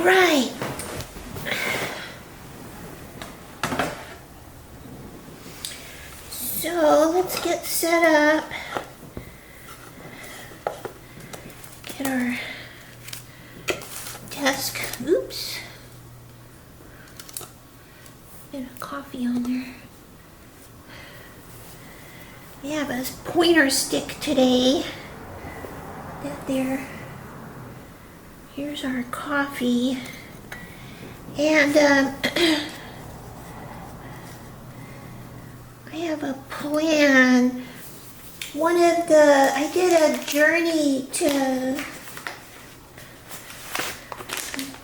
right. So let's get set up. Get our desk. Oops. Get a coffee on there. We have a pointer stick today. That there. Here's our coffee. And I have a plan. I did a journey to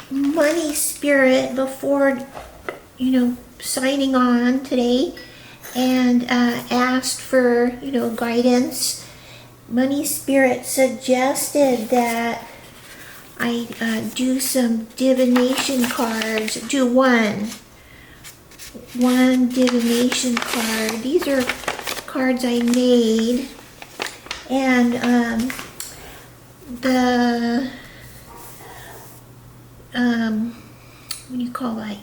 Money Spirit before, signing on today, and asked for, guidance. Money Spirit suggested that I do some divination cards, do one divination card. These are cards I made, and what do you call, like,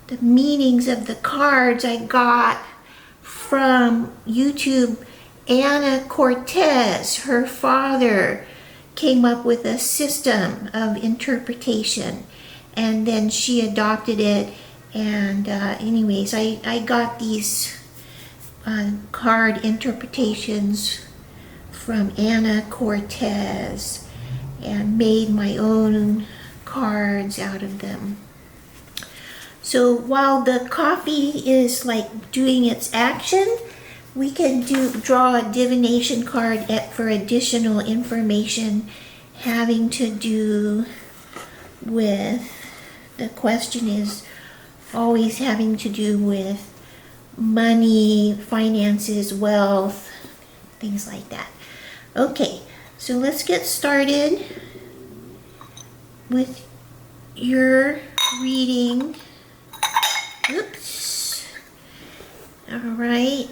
the meanings of the cards I got from YouTube. Anna Cortez, her father, came up with a system of interpretation, and then she adopted it. And anyways, I got these card interpretations from Anna Cortez and made my own cards out of them. So while the coffee is like doing its action, we can draw a divination card for additional information having to do with, the question is always having to do with money, finances, wealth, things like that. Okay, so let's get started with your reading. Oops. All right.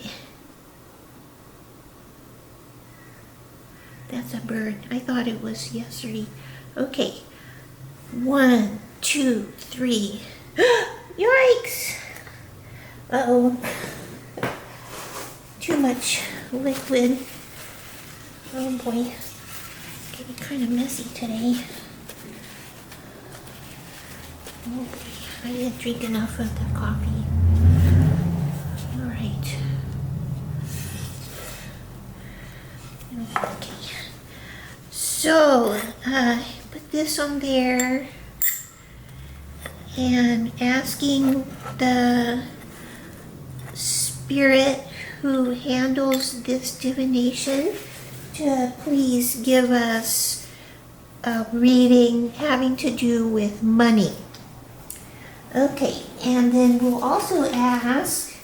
That's a bird. I thought it was yesterday. Okay. 1, 2, 3. Yikes! Uh-oh. Too much liquid. Oh boy. It's getting kind of messy today. Oh boy. I didn't drink enough of the coffee. Alright. Okay. So, put this on there. And asking the spirit who handles this divination to please give us a reading having to do with money. Okay, and then we'll also ask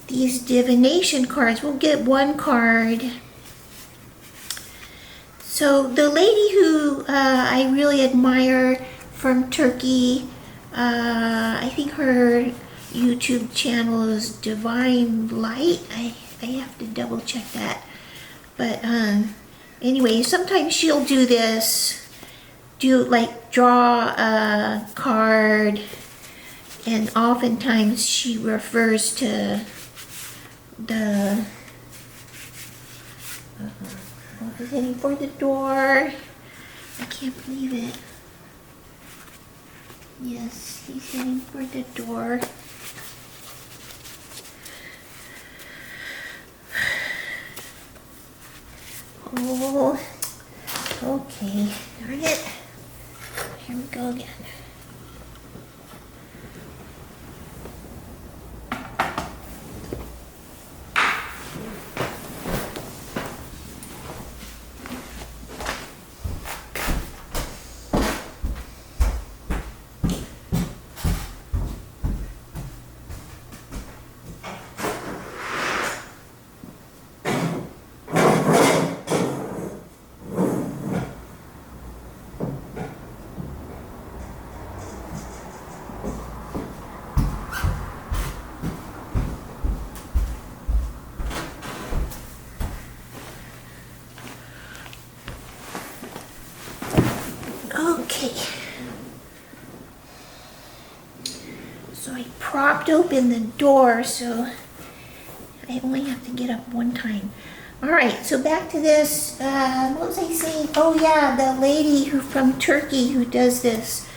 these divination cards. We'll get one card. So the lady who I really admire from Turkey, I think her YouTube channel is Divine Light. I have to double check that. But anyway, sometimes she'll do this, draw a card, and oftentimes she refers to the, is heading for the door. I can't believe it. Yes, he's heading for the door. Oh, okay. Darn it. Here we go again. propped open the door, so I only have to get up one time. All right, so back to this. What was I saying? Oh yeah, the lady who from Turkey who does this.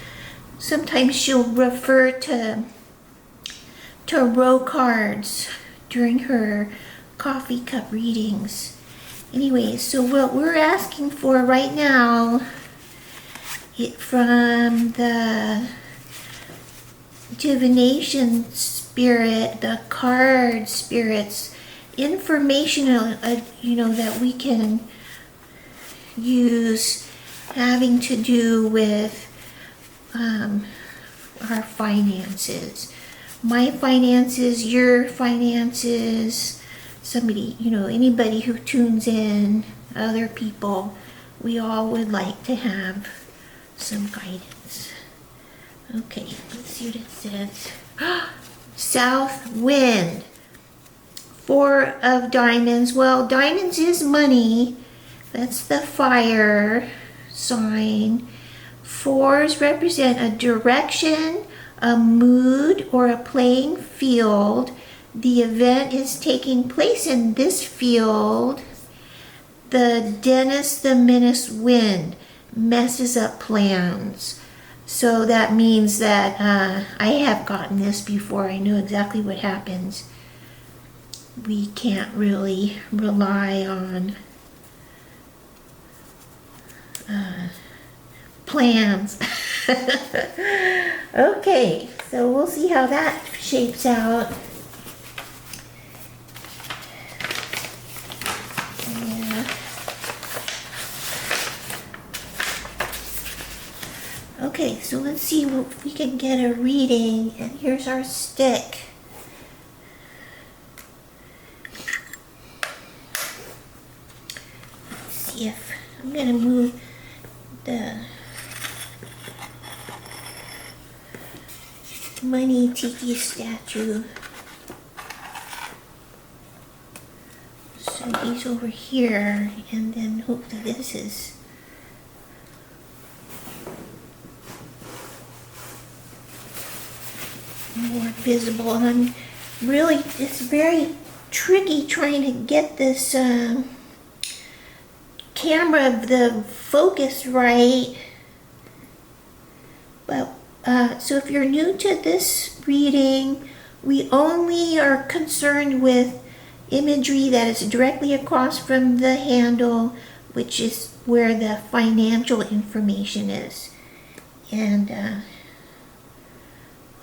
Sometimes she'll refer to tarot cards during her coffee cup readings. Anyway, so what we're asking for right now, from the divination spirit, the card spirits, information, that we can use having to do with our finances. My finances, your finances, somebody, anybody who tunes in, other people, we all would like to have some guidance. Okay, let's see what it says. South wind. 4 of diamonds. Well, diamonds is money. That's the fire sign. 4s represent a direction, a mood, or a playing field. The event is taking place in this field. The Dennis the Menace wind messes up plans. So that means that I have gotten this before. I know exactly what happens. We can't really rely on plans. Okay, so we'll see how that shapes out. Yeah. Okay, so let's see if we can get a reading. And here's our stick. Let's see if I'm going to move the Money Tiki Statue. So he's over here, and then hopefully this is more visible. And it's very tricky trying to get this camera, the focus right. But so if you're new to this reading, we only are concerned with imagery that is directly across from the handle, which is where the financial information is. And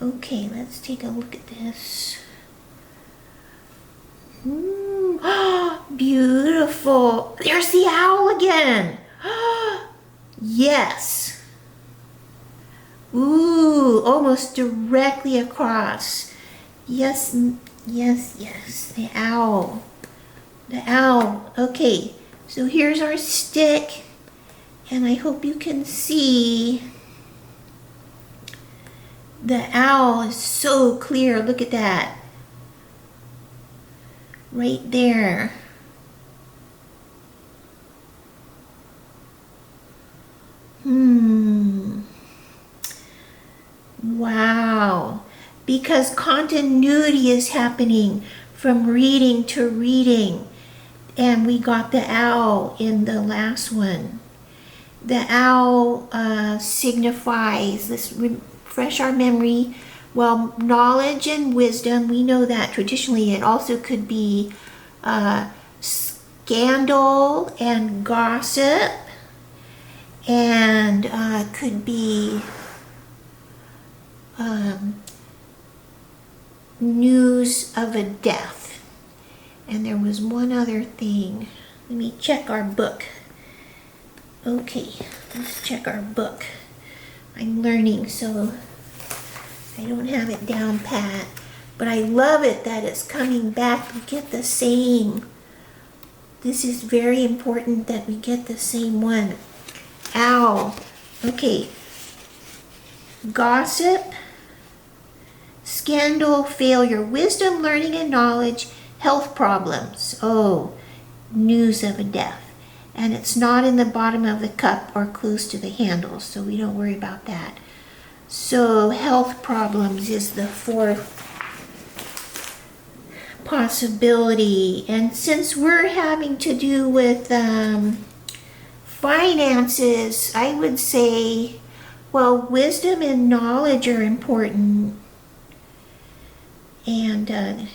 okay, let's take a look at this. Beautiful. There's the owl again. Yes. Ooh, almost directly across. Yes, yes, yes. The owl. The owl. Okay, so here's our stick. And I hope you can see the owl is so clear. Look at that. Right there. Wow. Because continuity is happening from reading to reading. And we got the owl in the last one. The owl signifies, let's refresh our memory, well, knowledge and wisdom. We know that traditionally. It also could be scandal and gossip, and could be news of a death. And there was one other thing. Let me check our book. Okay, let's check our book. I'm learning, so I don't have it down pat. But I love it that it's coming back. We get the same. This is very important that we get the same one. Owl. Okay. Gossip, scandal, failure, wisdom, learning, and knowledge, health problems. Oh, news of a death. And it's not in the bottom of the cup or close to the handle, so we don't worry about that. So health problems is the fourth possibility. And since we're having to do with finances, I would say, well, wisdom and knowledge are important. And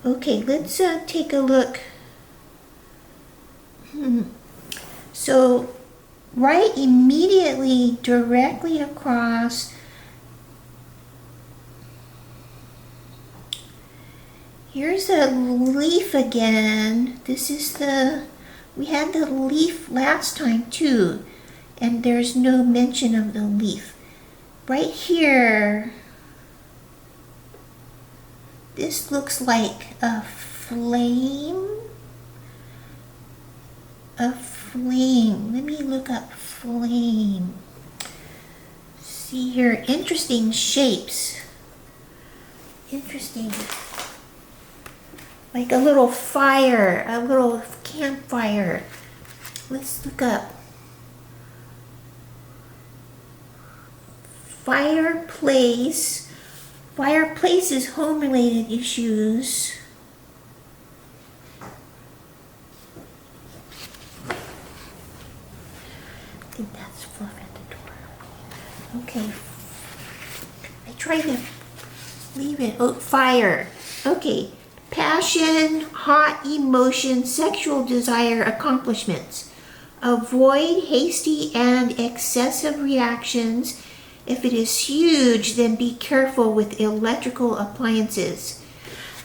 okay, let's take a look. So right immediately directly across, here's a leaf again. This is we had the leaf last time too, and there's no mention of the leaf. Right here, this looks like a flame. A flame. Let me look up flame. See here, interesting shapes. Interesting. Like a little fire, a little campfire. Let's look up. Fireplace. Fireplace is home-related issues. I think that's fluff at the door. Okay. I tried to leave it. Oh, fire. Okay. Passion, hot emotion, sexual desire, accomplishments. Avoid hasty and excessive reactions. If it is huge, then be careful with electrical appliances.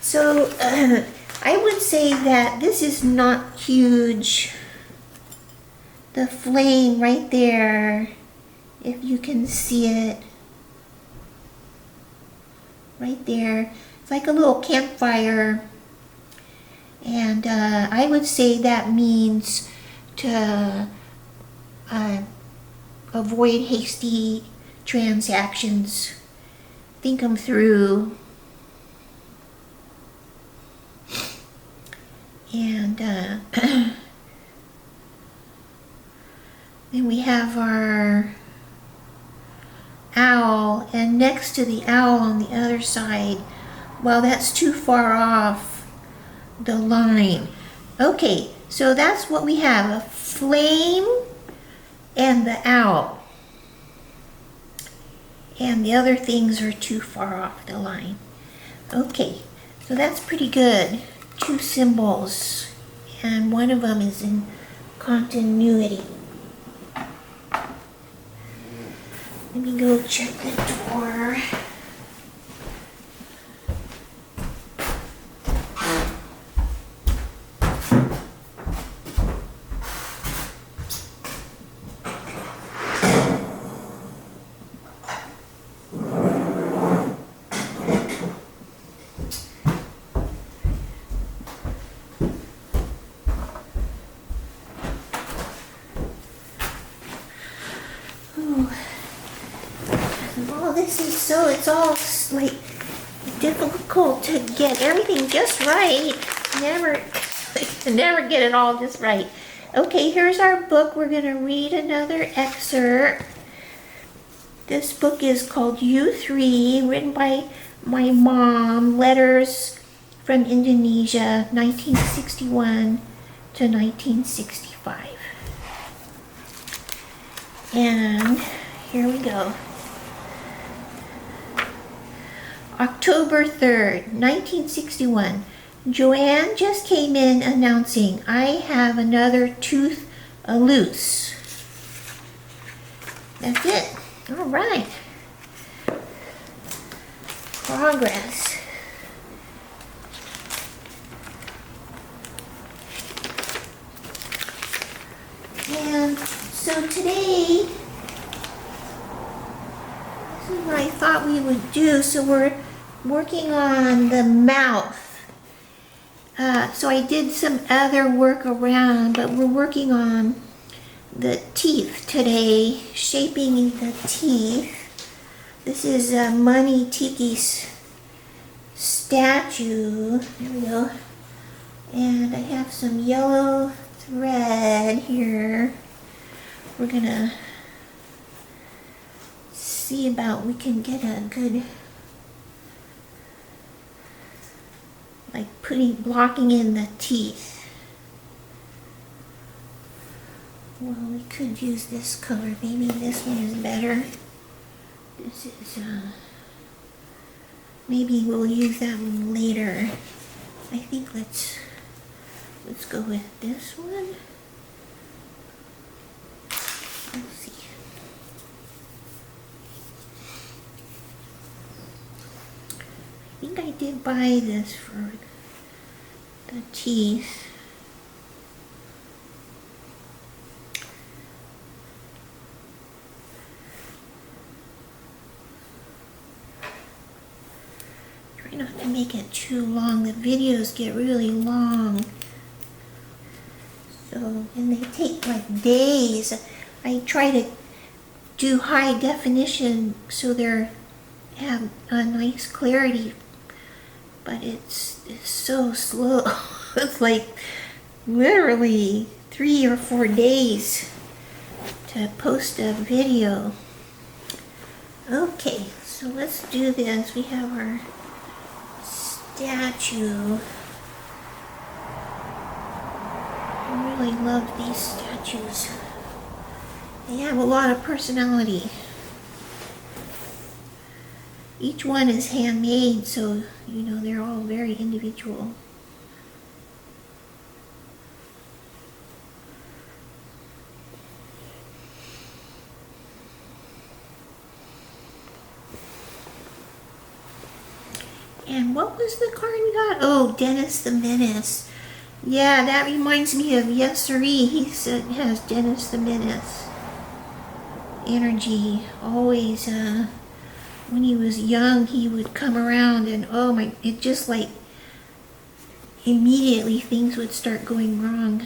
So I would say that this is not huge. The flame right there, if you can see it, right there. It's like a little campfire. And I would say that means to avoid hasty transactions. Think them through. And then we have our owl, and next to the owl on the other side, well, that's too far off the line. Okay, so that's what we have, a flame and the owl. And the other things are too far off the line. Okay, so that's pretty good. 2 symbols, and one of them is in continuity. Let me go check the door. It's all like difficult to get everything just right. Never get it all just right. Okay, here's our book. We're gonna read another excerpt. This book is called U3, written by my mom, Letters from Indonesia, 1961 to 1965. And here we go. October 3rd, 1961. Joanne just came in announcing, I have another tooth loose. That's it. All right. Progress. And so today, this is what I thought we would do. So we're working on the mouth. So I did some other work around, but we're working on the teeth today, shaping the teeth. This is a Money Tiki Statue. There we go. And I have some yellow thread here. We're gonna see about we can get a good blocking in the teeth. Well, we could use this color. Maybe this one is better. This is, maybe we'll use that one later. I think let's go with this one. Let's see. I think I did buy this for the teeth. Try not to make it too long. The videos get really long. So, and they take like days. I try to do high definition so they're have a nice clarity, but it's so slow. It's like literally 3 or 4 days to post a video. Okay, so let's do this. We have our statue. I really love these statues. They have a lot of personality. Each one is handmade, so you know they're all very individual. And what was the card we got? Oh, Dennis the Menace. Yeah, that reminds me of Yes Siree. He has Dennis the Menace energy. Always, when he was young, he would come around and oh my, it just like immediately things would start going wrong.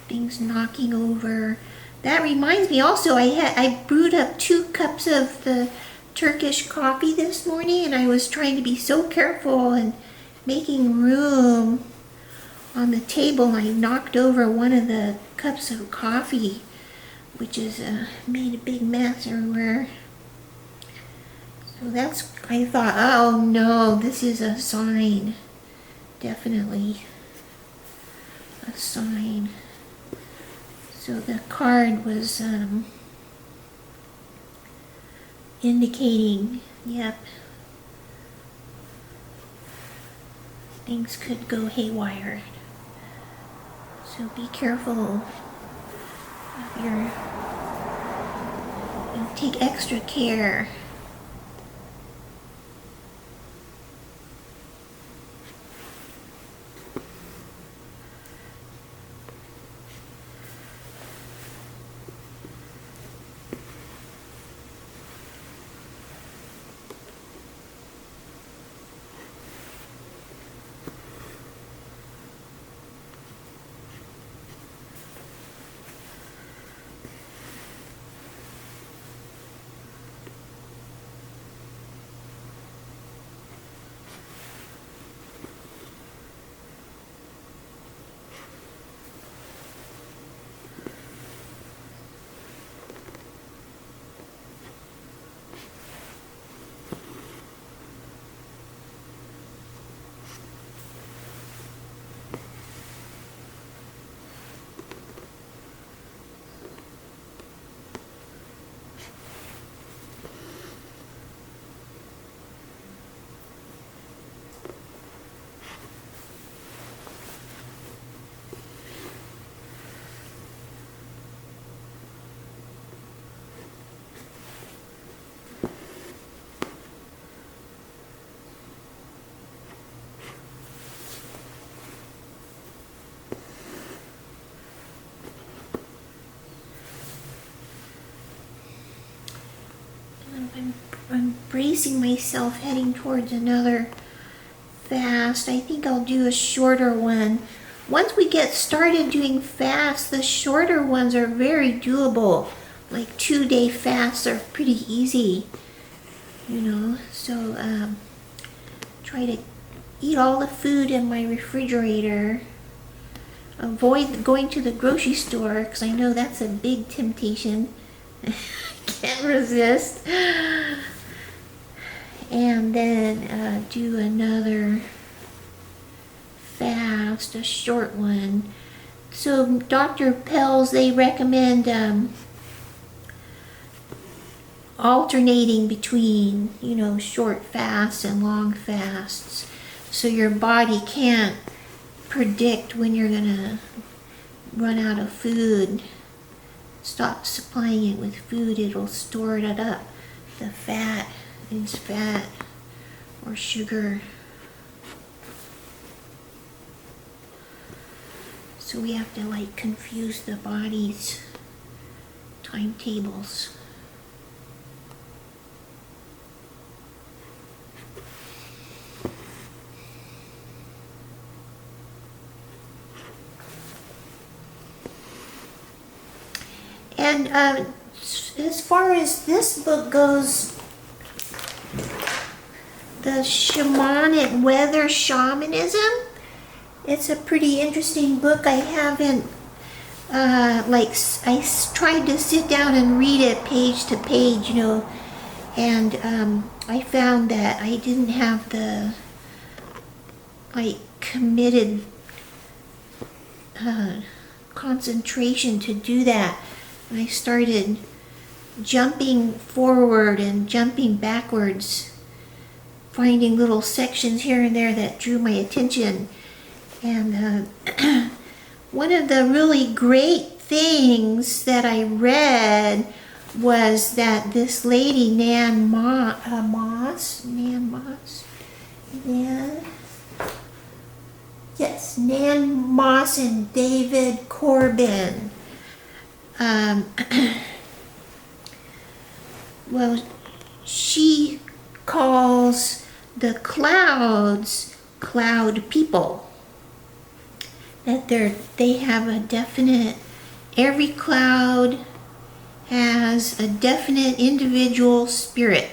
Things knocking over. That reminds me also, I brewed up 2 cups of the Turkish coffee this morning, and I was trying to be so careful and making room on the table. I knocked over one of the cups of coffee, which is made a big mess everywhere. So that's, I thought, oh no, this is a sign. Definitely a sign. So the card was indicating, yep, things could go haywire. So be careful of your, take extra care. I'm bracing myself heading towards another fast. I think I'll do a shorter one. Once we get started doing fasts, the shorter ones are very doable. Like 2-day fasts are pretty easy, you know. So try to eat all the food in my refrigerator. Avoid going to the grocery store because I know that's a big temptation. Can't resist. And then do another fast, a short one. So Dr. Pell's, they recommend alternating between, short fasts and long fasts. So your body can't predict when you're gonna run out of food. Stop supplying it with food, it'll store it up. The fat is fat or sugar. So we have to confuse the body's timetables. And as far as this book goes, the shamanic weather shamanism, it's a pretty interesting book. I haven't, I tried to sit down and read it page to page, and I found that I didn't have the, committed concentration to do that. And I started jumping forward and jumping backwards, finding little sections here and there that drew my attention. And one of the really great things that I read was that this lady, Nan Moss, and David Corbin. Well, she calls the clouds cloud people. That they have a definite, every cloud has a definite individual spirit.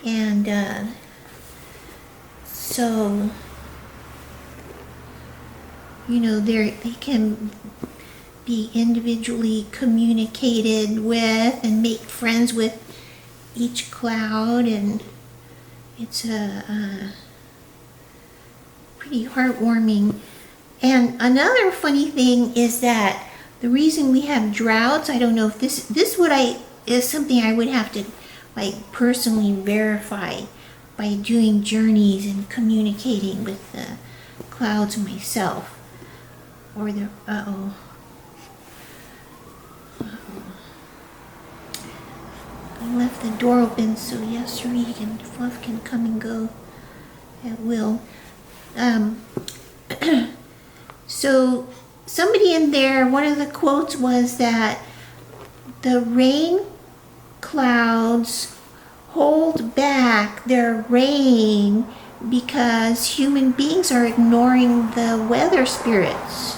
And so, they can be individually communicated with and make friends with each cloud, and it's a pretty heartwarming. And another funny thing is that the reason we have droughts, I don't know if this is something I would have to personally verify by doing journeys and communicating with the clouds myself. Or the I left the door open so Yasuri and Fluff can come and go at will. So somebody in there, one of the quotes was that the rain clouds hold back their rain because human beings are ignoring the weather spirits.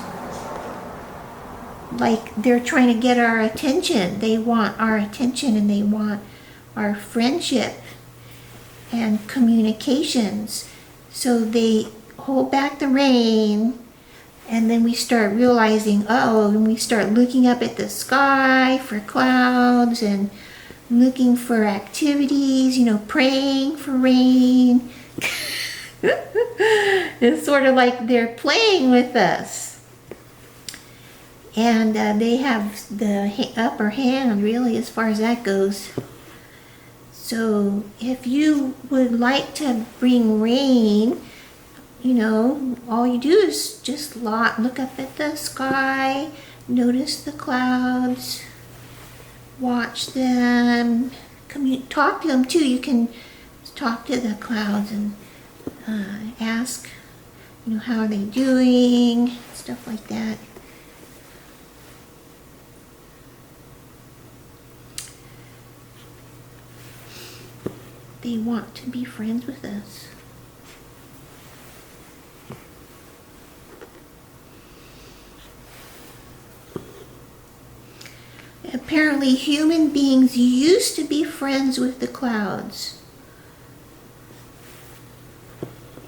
They're trying to get our attention. They want our attention and they want our friendship and communications. So they hold back the rain, and then we start realizing, and we start looking up at the sky for clouds and looking for activities, praying for rain. It's sort of like they're playing with us. And they have the upper hand, really, as far as that goes. So if you would like to bring rain, all you do is just look up at the sky, notice the clouds, watch them, talk to them too. You can talk to the clouds and ask, how are they doing, stuff like that. They want to be friends with us. Apparently, human beings used to be friends with the clouds.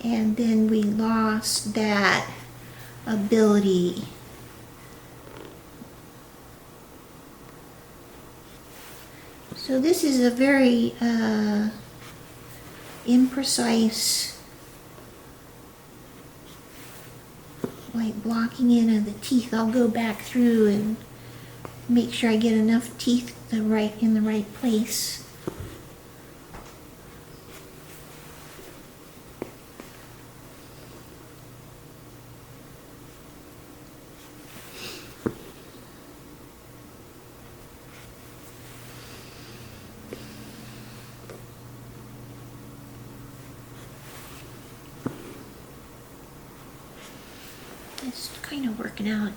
And then we lost that ability. So this is a very imprecise like blocking in of the teeth. I'll go back through and make sure I get enough teeth in the right place. It's kind of working out.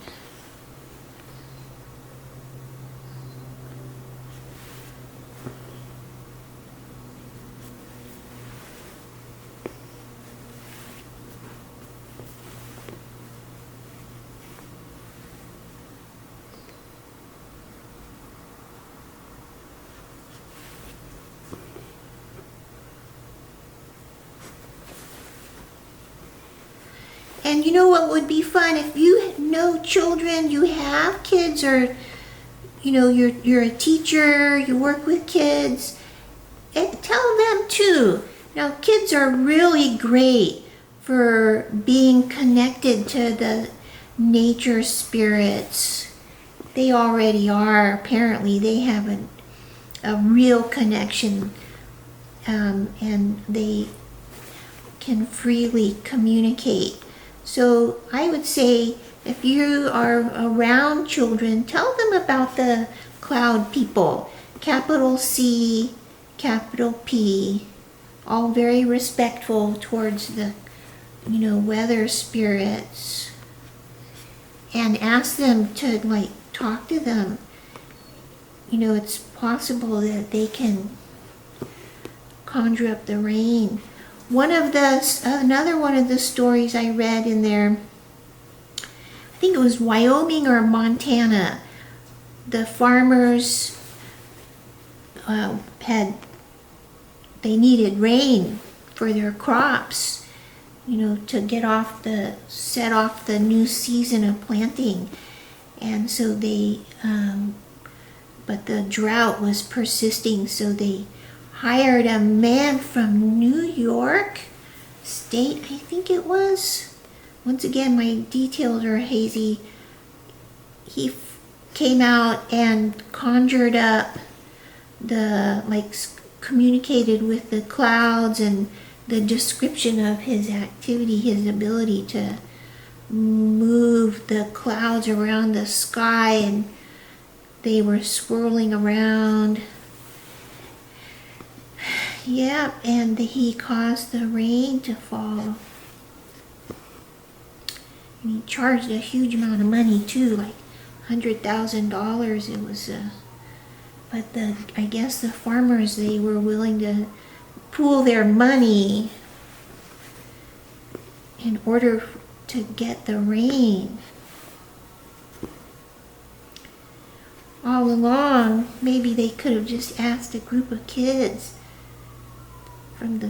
And you know what would be fun? If you know children, you have kids, or you know you're a teacher, you work with kids, and tell them too. Now kids are really great for being connected to the nature spirits. They already are. Apparently they have a real connection, and they can freely communicate. So I would say if you are around children, tell them about the cloud people. Capital C, capital P, all very respectful towards the, weather spirits. And ask them to talk to them. It's possible that they can conjure up the rain. Another one of the stories I read in there, I think it was Wyoming or Montana. The farmers they needed rain for their crops, to set off the new season of planting. And so but the drought was persisting, so they hired a man from New York State, I think it was. Once again, my details are hazy. He came out and conjured up communicated with the clouds, and the description of his activity, his ability to move the clouds around the sky, and they were swirling around. Yeah, and he caused the rain to fall. And he charged a huge amount of money too, like $100,000. It was, but I guess the farmers, they were willing to pool their money in order to get the rain. All along, maybe they could have just asked a group of kids from the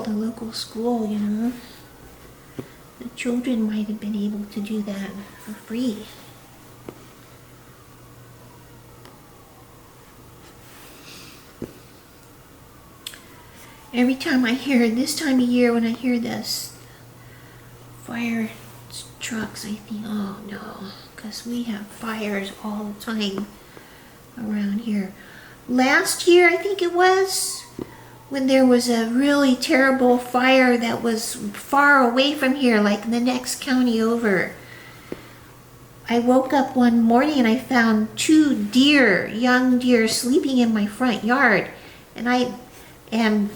local school, The children might have been able to do that for free. Every time I hear, this time of year when I hear this fire trucks, I think, oh no, because we have fires all the time around here. Last year, I think it was, when there was a really terrible fire that was far away from here, like in the next county over. I woke up one morning and I found 2 young deer, sleeping in my front yard. And I am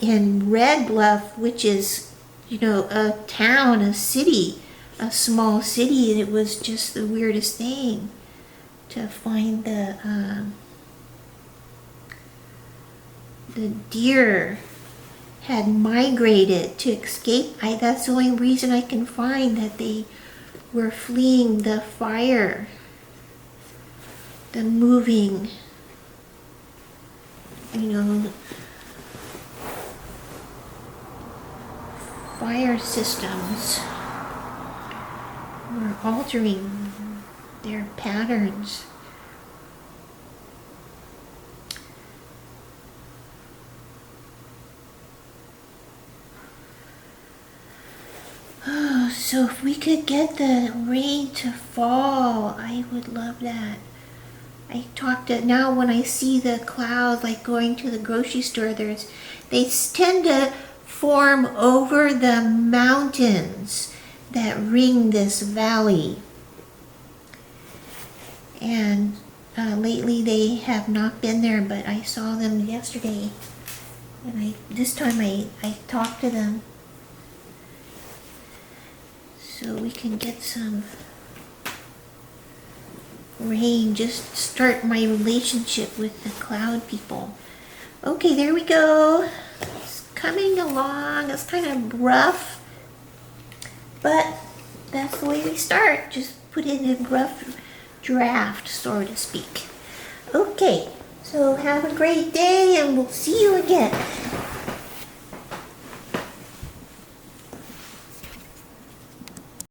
in Red Bluff, which is, a town, a city, a small city, and it was just the weirdest thing to find the deer had migrated to escape. That's the only reason I can find that they were fleeing the fire, the moving, fire systems were altering their patterns. So if we could get the rain to fall, I would love that. I talked to, now when I see the clouds like going to the grocery store, they tend to form over the mountains that ring this valley. And lately they have not been there, but I saw them yesterday. And this time I talked to them. So we can get some rain, just start my relationship with the cloud people. Okay, there we go. It's coming along. It's kind of rough, but that's the way we start. Just put in a rough draft, so to speak. Okay, so have a great day and we'll see you again.